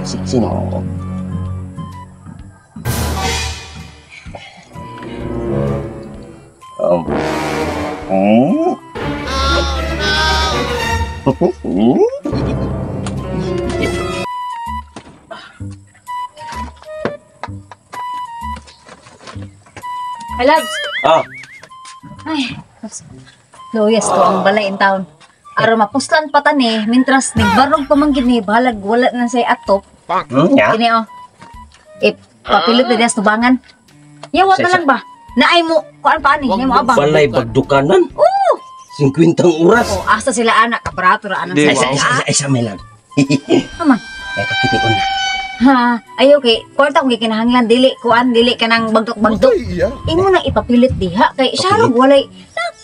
Sino? Hey, loves. Ah, Ay, Loyas to ang balay in town. Aro mapuslan pa tani, mintras nagbarog pa man gini, bahalag wala na say atop. ya. Kini oh. Papilot na dias tubangan. Yawat na lang ba? Naay mo, kuan pa ani, mo abang. Balay bagdukanan. Oo. 50 oras. Oh, asa sila anak, kaparato ra anang Isa melan. Ama. Ay, pakitiun na. Ha, ay okay. Kwarta kung gikinahanglan dili kuan dili kanang bagdok-bagdok. Imo na ipapilit diha kay siya ra walay.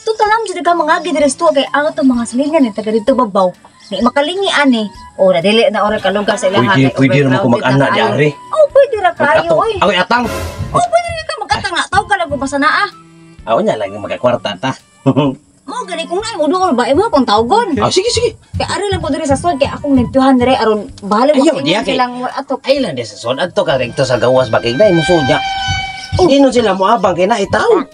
Tutalam jud ka mga gidresto kay ang to mga silingan ni taga dito babaw. Ni makalingi ani. O na dili na ora kalugar sa ilaha. Pwede ra mo mag-anak di ari. Oh, pwede ra kayo oy. Awi atang. Oh, pwede ra ka mag-atang na taw ka lang basa naa. Aw nya lang magkakwarta ta. Mo gani kung nay mo duol ba imo kung tawgon. Ah, sige. Kay ari lang ko diri sa sud kay akong nintuhan diri aron bahala Ayaw, mo diya, kay- silang atop. Ay lang sa son adto ka rekto sa gawas bakig na imo suja. Hindi no sila mo abang kay na itaw.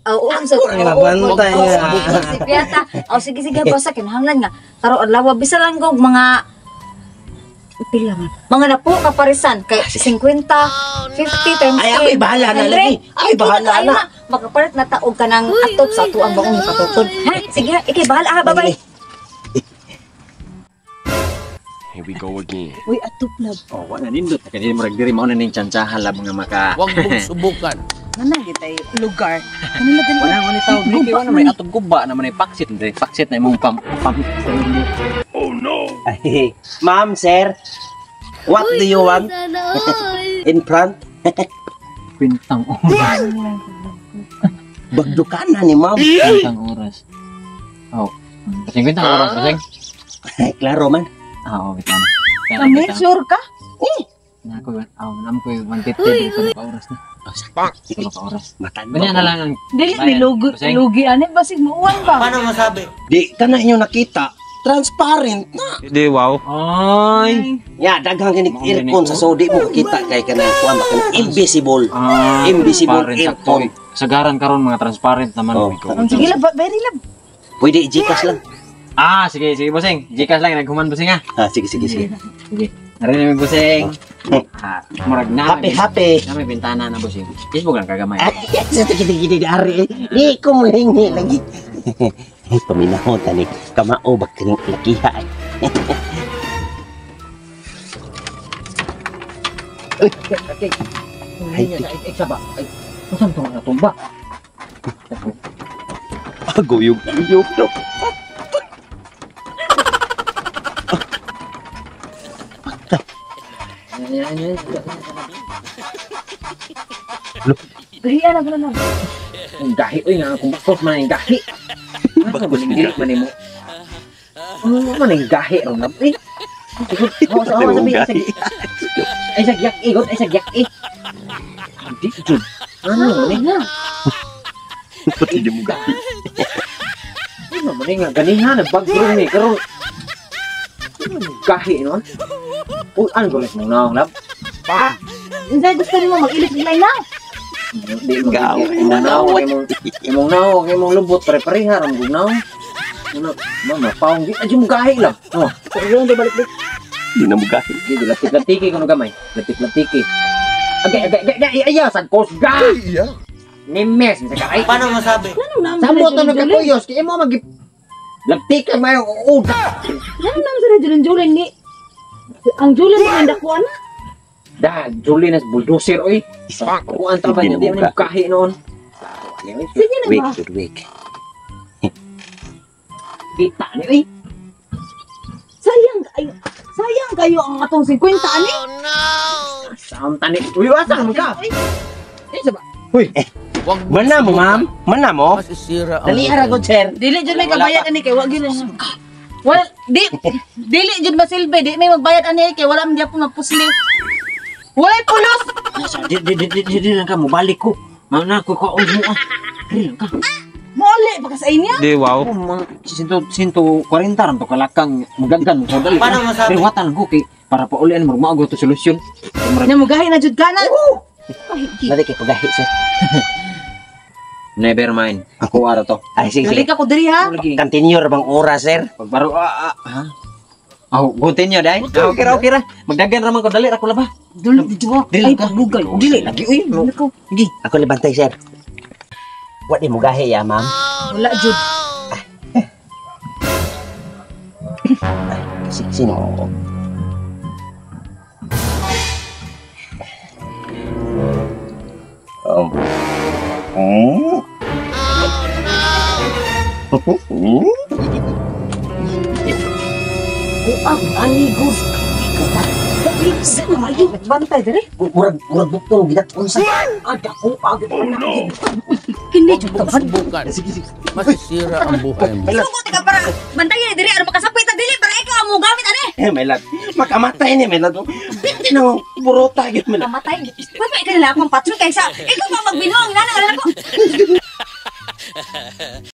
Oo, sa Kurang nabantay nga. Si Piata. O sige basta kinahanglan nga. Taro adlaw bisa lang gog mga pila man. Mga napo kaparisan kay 50, 50 times Ay, ako'y bahala na lagi. Ay, bahala na. Makapalit na taog ka ng atop sa tuang baong ipatutod. Ha, sige, ikay bahala ha, bye-bye. Here we go again. Uy, atop love. Oh, wala nindot. Kaya murag diri mao na ning tsansahan lang mga maka. Huwag mong subukan. Nanay gitay lugar. Kanila din Wala mo ni tawag ni wala may atog guba na man paksit diri. Paksit na imong pam. Oh no! Ay, ma'am, sir. What do you want? In front? Kwintang oras. Bagdukanan ni ma'am. Kwintang oras. Oh. Kasing kwintang oras kasing. Ay, klaro man. Ah, oh, bitan. Kami, sure ka? Na ako, nam ko 150 dito ka oras na. Ito ka oras. Matan Kanya na lang ang Dili, Kasing. lugi ani basig mo uwan ba? Di ka na inyo nakita. Transparent na. Hindi, wow. Ay. Ya, daghang kinig earphone sa sodi mo kita kay kanang kuan ba kanang invisible. Ah, Invisible transparent earphone. sakto. Sagaran karon mga transparent naman. Oh. Sige lab, very lab. Pwede i-gcash lang. Ah, sige bossing. Gcash lang naghuman bossing ha. Ah, sige. Sige. Narinig mo bossing. Ah, murag na. Happy. Na may bintana na bossing. Facebook lang kagamay. Ay, sa gidi ari. Di ko mulingi lagi. Paminaw tani kamao ba kining lakiha. Okay. Ay, isa ba? Ay, saan ito nga tumba? Aguyog no. Gahian na pala na. Ang gahi, uy nga, kung bakos man ang gahi. Ano ba dili man mo? Ano man ang gahi, ron na, eh. Hawa sabi, ay sagyak, igot, ay sagyak, eh. Hindi, Jun. Ano, eh. Hindi mo gahi. Ano man nga, ganihan, nagbagro ni, karon. Gahi, no? Uy, ano gulis mong naong, lab? Hindi gusto mo mag-ilit nilay na. Di mo gaw, imong naong, imong lubot, pare-pareha, ang gunaw. Ano, mama, paong di, adyo mo gahi lang. Oh, pero hindi balik. Hindi na mo gahi. Hindi, latik-latiki ko gamay. Latik-latiki. Agay, iya, sagkos ga! Nimes, ay, Paano masabi? sa moto na kapuyos, kaya mo mag- Latik ka mayo, uda! Ano nang sa Julen ni? Ang Julen mo ang dakuan na. Da, Julian as bulldozer, oy. Kung ang trabaho niya, di mo kahi noon. Sige na ba? Week. Kita ni, oy. Sayang kayo ang atong 50 ani. Saan tani? Uy, asan mo ka? Eh, saba. Uy, Huwag mong Mana mo, ma'am? Mana mo? masisira ang Dali ara ko, sir. Dili jud may kabayad ani kay wa gyud. Wala dili jud masilbi, di may magbayad ani kay wala man gyapon mapusli. Walay pulos. di lang ka mo, balik ko. Mana ko ka, uy mo, ah. Di lang ka. Mali baka sa inyo. Di, wow. Sinto 40 ram to kalakang magagan mo dali. Paano masabi? Rewatan ko kay para paulian mo maago to solusyon. Nya mo gahi na jud kana. Lagi kay pagahi sir. Never mind. Ako ara to. Ay sige sige. Balik ako diri ha. Lagi. Continue ra bang oras sir? Pagbaro ha. Oh, continue dai. Okay ra. Magdagan ra man ko dali ra ko laba. Dili di mo. Dili Ay ka. paglugay. Dili lagi uy. Gi. Ako libantay sir. Wa di mo gahi ya ma'am. Wala jud. Sino? Ang anigos. Sa mayo bantay diri. Murag buktong gidat unsa. Ada ko agad na. Hindi subukan. Masisira ang buhay mo. Sugo tika para bantayan diri aron makasapit ta dili para ikaw mo gamit ani. May lad. Makamatay ni may lad. Bitin no, burota gid man. Kamatay. Pwede ka nila akong patron kaysa ikaw pa magbinuang nana ko.